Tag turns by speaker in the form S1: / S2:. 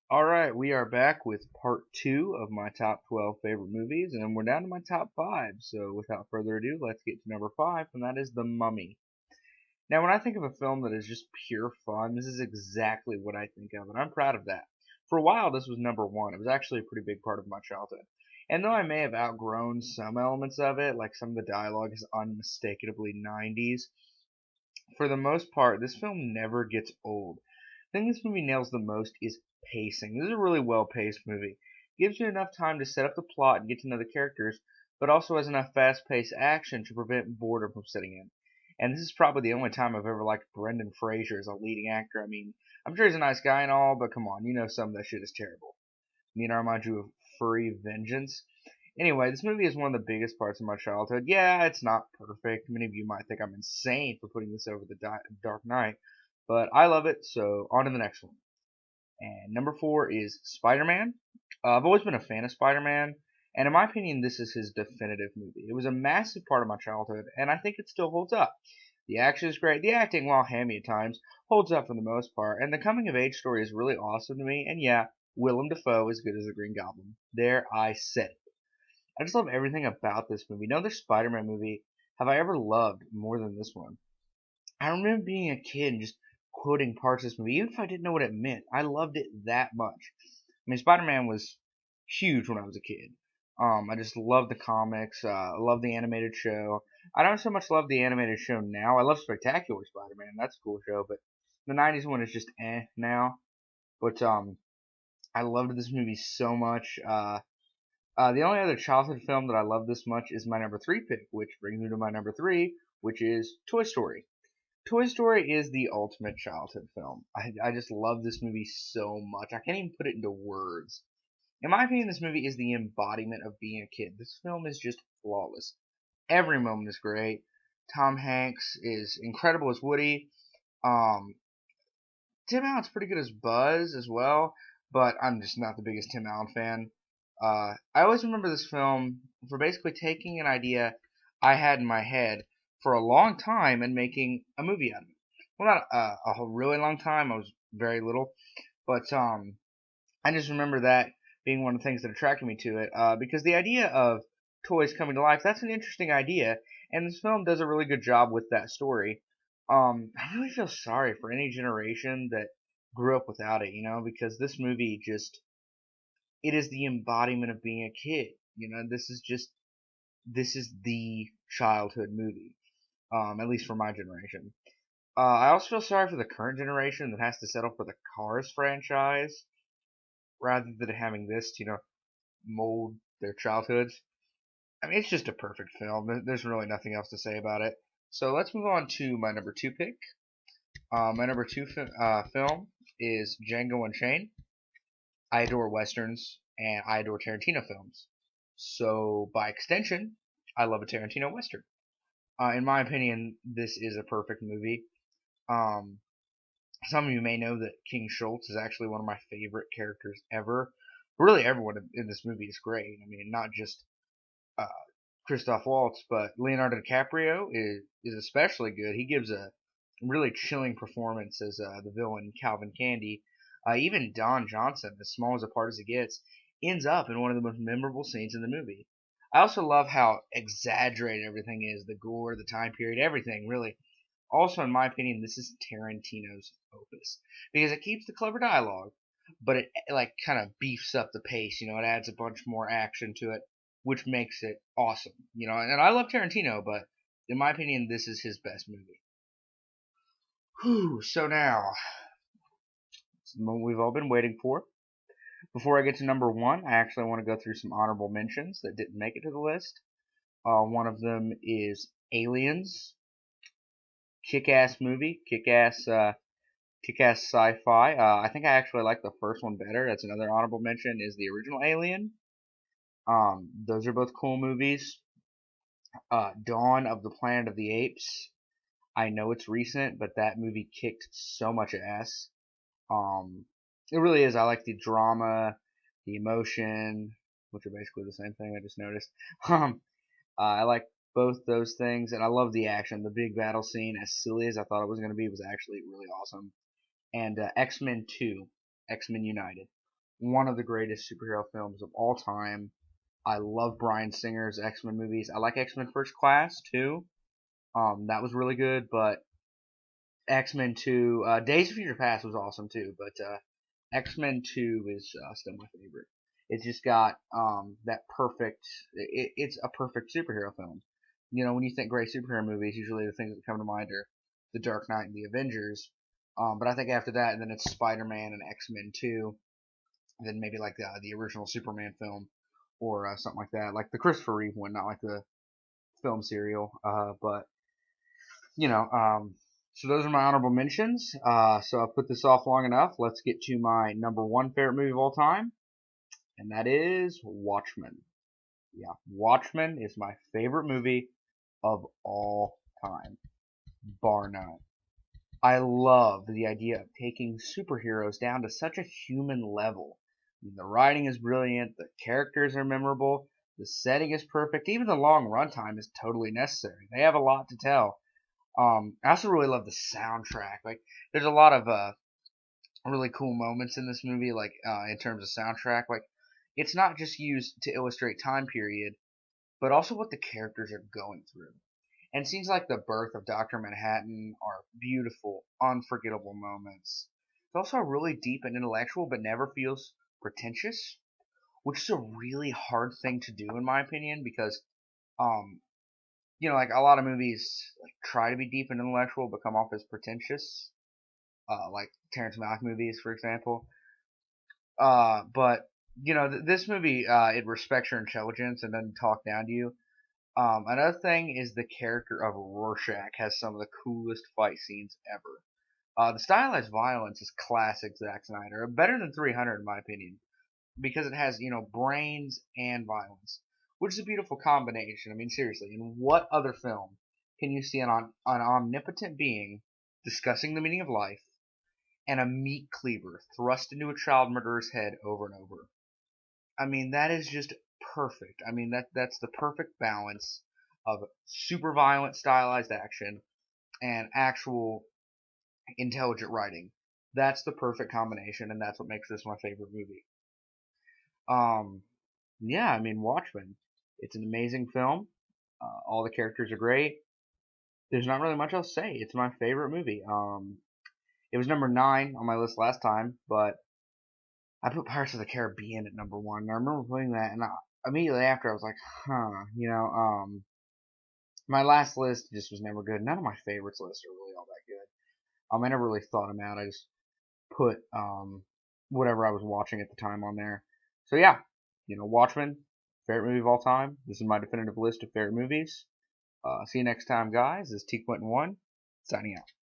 S1: Alright, we are back with part 2 of my top 12 favorite movies, and we're down to my top 5. So, without further ado, let's get to number 5, and that is The Mummy. Now, when I think of a film that is just pure fun, this is exactly what I think of, and I'm proud of that. For a while, this was number 1. It was actually a pretty big part of my childhood. And though I may have outgrown some elements of it, like some of the dialogue is unmistakably 90s, for the most part, this film never gets old. The thing this movie nails the most is pacing. This is a really well paced movie. It gives you enough time to set up the plot and get to know the characters, but also has enough fast paced action to prevent boredom from setting in. And this is probably the only time I've ever liked Brendan Fraser as a leading actor. I mean, I'm sure he's a nice guy and all, but come on, you know some of that shit is terrible. I mean, I remind you of Furry Vengeance. Anyway, this movie is one of the biggest parts of my childhood. Yeah, it's not perfect. Many of you might think I'm insane for putting this over the Dark Knight, but I love it, so on to the next one. And number 4 is Spider-Man. I've always been a fan of Spider-Man, and in my opinion, this is his definitive movie. It was a massive part of my childhood, and I think it still holds up. The action is great. The acting, while hammy at times, holds up for the most part, and the coming of age story is really awesome to me. And yeah, Willem Dafoe is good as the Green Goblin. There, I said it. I just love everything about this movie. No other Spider-Man movie have I ever loved more than this one. I remember being a kid and just quoting parts of this movie, even if I didn't know what it meant. I loved it that much. I mean, Spider-Man was huge when I was a kid. I just love the comics. I love the animated show. I don't so much love the animated show now. I love Spectacular Spider-Man. That's a cool show, but the '90s one is just now. But I loved this movie so much. The only other childhood film that I love this much is my number 3 pick, which brings me to my number 3, which is Toy Story. Toy Story is the ultimate childhood film. I just love this movie so much. I can't even put it into words. In my opinion, this movie is the embodiment of being a kid. This film is just flawless. Every moment is great. Tom Hanks is incredible as Woody. Um, Tim Allen's pretty good as Buzz as well, but I'm just not the biggest Tim Allen fan. I always remember this film for basically taking an idea I had in my head for a long time and making a movie out of it. Well, not a really long time. I was very little, but I just remember that being one of the things that attracted me to it because the idea of toys coming to life, that's an interesting idea, and this film does a really good job with that story. I really feel sorry for any generation that grew up without it, because this movie just, it is the embodiment of being a kid. This is the childhood movie, at least for my generation. I also feel sorry for the current generation that has to settle for the Cars franchise rather than having this, mold their childhoods. I mean, it's just a perfect film. There's really nothing else to say about it. So let's move on to my number 2 pick. My number 2 film is Django Unchained. I adore westerns and I adore Tarantino films. So by extension, I love a Tarantino western. In my opinion, this is a perfect movie. Um, some of you may know that King Schultz is actually one of my favorite characters ever. Really, everyone in this movie is great. I mean, not just uh, Christoph Waltz, but Leonardo DiCaprio is especially good. He gives a really chilling performance as the villain Calvin Candy. Even Don Johnson, as small as a part as it gets, ends up in one of the most memorable scenes in the movie. I also love how exaggerated everything is, the gore, the time period, everything, really. Also, in my opinion, this is Tarantino's opus because it keeps the clever dialogue, but it like kind of beefs up the pace. It adds a bunch more action to it, which makes it awesome. And I love Tarantino, but in my opinion, this is his best movie. Whew, so now, it's the moment we've all been waiting for. Before I get to number 1, I actually want to go through some honorable mentions that didn't make it to the list. One of them is Aliens, kick-ass movie, kick-ass sci-fi. I think I actually like the first one better. That's another honorable mention. Is the original Alien. Those are both cool movies. Dawn of the Planet of the Apes. I know it's recent, but that movie kicked so much ass. Um, it really is. I like the drama, the emotion, which are basically the same thing. I just noticed. I like both those things, and I love the action. The big battle scene, as silly as I thought it was going to be, was actually really awesome. And X-Men 2, X-Men United. one of the greatest superhero films of all time. I love Bryan Singer's X-Men movies. I like X-Men First Class too. That was really good, but X-Men 2, Days of Future Past was awesome too, but X-Men 2 is still my favorite. It's just got that perfect. It's a perfect superhero film. You know, when you think great superhero movies, usually the things that come to mind are The Dark Knight and The Avengers. But I think after that, and then it's Spider-Man and X-Men 2, then maybe like the original Superman film or something like that, like the Christopher Reeve one, not like the film serial. But you know, so those are my honorable mentions. So I've put this off long enough. Let's get to my number one favorite movie of all time, and that is Watchmen. Yeah, Watchmen is my favorite movie of all time, bar none. I love the idea of taking superheroes down to such a human level. I mean, the writing is brilliant, the characters are memorable, the setting is perfect, even the long runtime is totally necessary. They have a lot to tell. I also really love the soundtrack. Like, there's a lot of really cool moments in this movie. Like, in terms of soundtrack, like it's not just used to illustrate time period, but also what the characters are going through. And scenes like the birth of Doctor Manhattan are beautiful, unforgettable moments. It's also really deep and intellectual, but never feels pretentious, which is a really hard thing to do in my opinion because um, like a lot of movies like try to be deep and intellectual but come off as pretentious, like Terrence Malick movies, for example. But this movie it respects your intelligence and doesn't talk down to you. Another thing is the character of Rorschach has some of the coolest fight scenes ever. The stylized violence is classic Zack Snyder, better than 300 in my opinion, because it has brains and violence, which is a beautiful combination. I mean, seriously, in what other film can you see an omnipotent being discussing the meaning of life and a meat cleaver thrust into a child murderer's head over and over? I mean, that is just perfect. I mean, that's the perfect balance of super violent stylized action and actual intelligent writing. That's the perfect combination, and that's what makes this my favorite movie. Um, yeah, I mean, Watchmen. It's an amazing film. All the characters are great. There's not really much else to say. It's my favorite movie. It was number 9 on my list last time, but I put Pirates of the Caribbean at number 1. And I remember putting that, and immediately after I was like, huh, my last list just was never good. None of my favorites lists are really all that good. I never really thought them out. I just put whatever I was watching at the time on there. So yeah, Watchmen, favorite movie of all time. This is my definitive list of favorite movies. See you next time, guys. This is T Quentin 1, signing out.